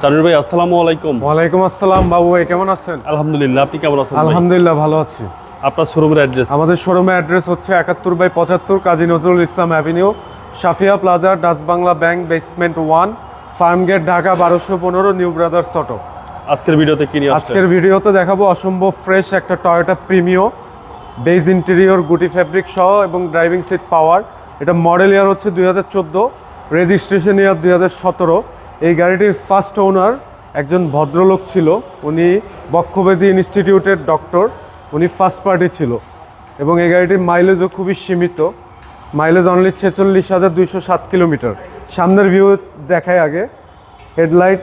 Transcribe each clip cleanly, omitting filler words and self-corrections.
জানুর ভাই আসসালামু আলাইকুম। ওয়ালাইকুম আসসালাম বাবু ভাই, কেমন আছেন? আলহামদুলিল্লাহ, আপনি কেমন আছেন? আলহামদুলিল্লাহ ভালো আছি। আপনার শোরুমের অ্যাড্রেস? আমাদের শোরুমের অ্যাড্রেস হচ্ছে 71/75 Kazi Nazrul Islam Avenue, Safia Plaza, Dutch Bangla Bank, basement 1, Farmgate, Dhaka 1215, New Brothers Auto. আজকের ভিডিওতে কি নিয়ে আসছেন? আজকের ভিডিওতে দেখাবো অসম্ভব ফ্রেশ একটা টয়োটা প্রিমিও, বেজ ইন্টেরিয়র, গুটি ফ্যাব্রিক সহ এবং ড্রাইভিং সিট পাওয়ার। এটা মডেল ইয়ার হচ্ছে 2014, রেজিস্ট্রেশন ইয়ার 2017। এই গাড়িটির ফার্স্ট ওনার একজন ভদ্রলোক ছিল, উনি বক্ষব্যাধি ইনস্টিটিউটের ডক্টর, উনি ফার্স্ট পার্টি ছিল এবং এই গাড়িটির মাইলেজও খুবই সীমিত, মাইলেজ অনলি 46,207 কিলোমিটার। সামনের ভিউ দেখায় আগে, হেডলাইট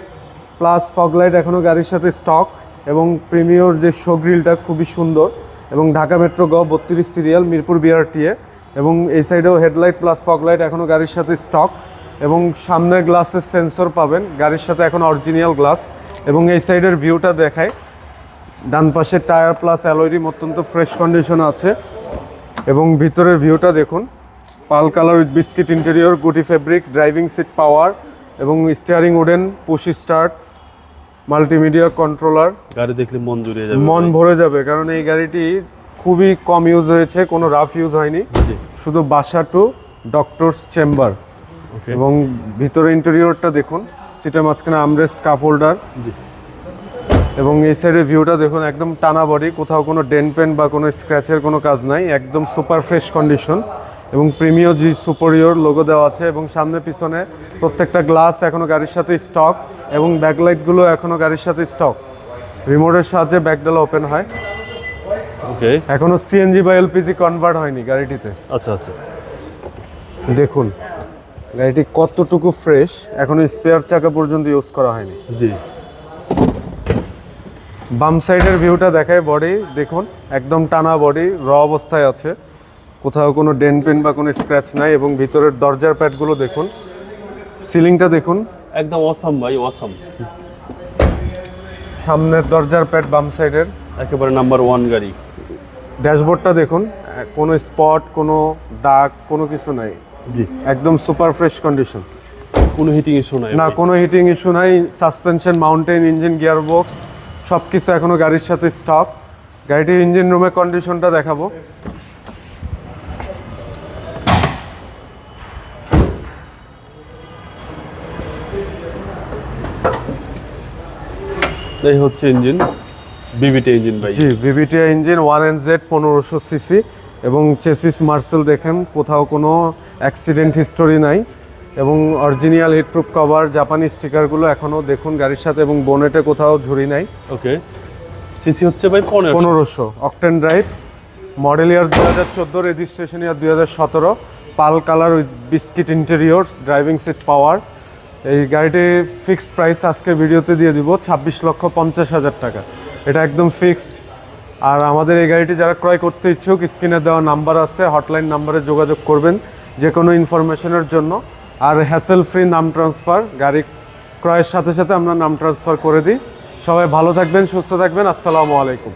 প্লাস ফগ লাইট এখনও গাড়ির সাথে স্টক এবং প্রিমিয়র যে শো গ্রিলটা খুবই সুন্দর এবং ঢাকা মেট্রো গ 32 সিরিয়াল, মিরপুর বিআরটিএ এবং এই সাইডেও হেডলাইট প্লাস ফগ লাইট এখনও গাড়ির সাথে স্টক এবং সামনের গ্লাসের সেন্সর পাবেন গাড়ির সাথে এখন অরিজিনাল গ্লাস। এবং এই সাইডের ভিউটা দেখায়, ডান পাশে টায়ার প্লাস অ্যালয় রিম অত্যন্ত ফ্রেশ কন্ডিশনে আছে এবং ভিতরের ভিউটা দেখুন, পাল কালার উইথ বিস্কিট ইন্টেরিয়র, গুটি ফেব্রিক, ড্রাইভিং সিট পাওয়ার এবং steering wooden, push start, multimedia controller. গাড়ি দেখলে মন জুড়িয়ে যাবে, মন ভরে যাবে, কারণ এই গাড়িটি খুবই কম ইউজ হয়েছে, কোনো রাফ ইউজ হয়নি, শুধু বাসা টু ডক্টরস চেম্বার। এবং ভিতরে ইন্টেরিয়রটা দেখুন, সিটের মাঝখানে আমরেস্ট, কাপ হোল্ডার এবং এই সাইডের ভিউটা দেখুন, একদম টানা বডি, কোথাও কোনো ডেন্ট পেন বা কোনো স্ক্র্যাচের কোনো কাজ নাই, একদম সুপার ফ্রেশ কন্ডিশন এবং প্রিমিয়র জি সুপারিয়র লোগো দেওয়া আছে এবং সামনে পিছনে প্রত্যেকটা গ্লাস এখনও গাড়ির সাথে স্টক এবং ব্যাকলাইটগুলো এখনও গাড়ির সাথে স্টক। রিমোটের সাহায্যে ব্যাকডালা ওপেন হয়। ওকে, এখনও সিএনজি বা এলপিজি কনভার্ট হয়নি গাড়িটিতে। আচ্ছা আচ্ছা, দেখুন গাড়িটি কতটুকু ফ্রেশ, এখনো স্পেয়ার চাকা পর্যন্ত ইউজ করা হয়নি। জি, বাম সাইডের ভিউটা দেখায়, বডি দেখুন একদম টানা বডি, র অবস্থায় আছে, কোথাও কোনো ডেন্ট পেন বা কোনো স্ক্র্যাচ নাই এবং ভিতরের দরজার প্যাডগুলো দেখুন, সিলিংটা দেখুন একদম অসাম ভাই, অসাম। সামনের দরজার প্যাড বাম সাইডের, একেবারে নাম্বার 1 গাড়ি। ড্যাশবোর্ডটা দেখুন, কোনো স্পট, কোনো দাগ, কোনো কিছু নাই, জি, একদম সুপার ফ্রেশ কন্ডিশন, কোনো হিটিং ইস্যু নাই না কোনো হিটিং ইস্যু নাই। Suspension, mountain, engine, gear box সব কিছু এখনও গাড়ির সাথে স্টক। গাড়িটির ইঞ্জিন রুমের কন্ডিশনটা দেখাবো। এই হচ্ছে ইঞ্জিন, বিবিটি ইঞ্জিন ভাই। জি, বিবিটিআই ইঞ্জিন, 1NZ 1500 সিসি এবং চেসিস মার্সেল দেখেন, কোথাও কোনো অ্যাক্সিডেন্ট হিস্টোরি নাই এবং অরিজিনাল হিটপ্রুফ কভার, জাপানি স্টিকারগুলো এখনও দেখুন গাড়ির সাথে এবং বোনেটে কোথাও ঝুরি নাই। ওকে, সিসি হচ্ছে ভাই 1500, octane drive, model year 2014, registration year 2017, pearl colour with biscuit interior, driving seat power. এই গাড়িটি ফিক্সড প্রাইস আজকে ভিডিওতে দিয়ে দিব 26,50,000 টাকা, এটা একদম ফিক্সড। আর আমাদের এই গাড়িটি যারা ক্রয় করতে ইচ্ছুক, স্ক্রিনে দেওয়া নাম্বার আছে, হটলাইন নাম্বারে যোগাযোগ করবেন যে কোনো ইনফরমেশনের জন্য। আর হ্যাসেল ফ্রি নাম ট্রান্সফার, গাড়ি ক্রয়ের সাথে সাথে আমরা নাম ট্রান্সফার করে দিই। সবাই ভালো থাকবেন, সুস্থ থাকবেন, আসসালামু আলাইকুম।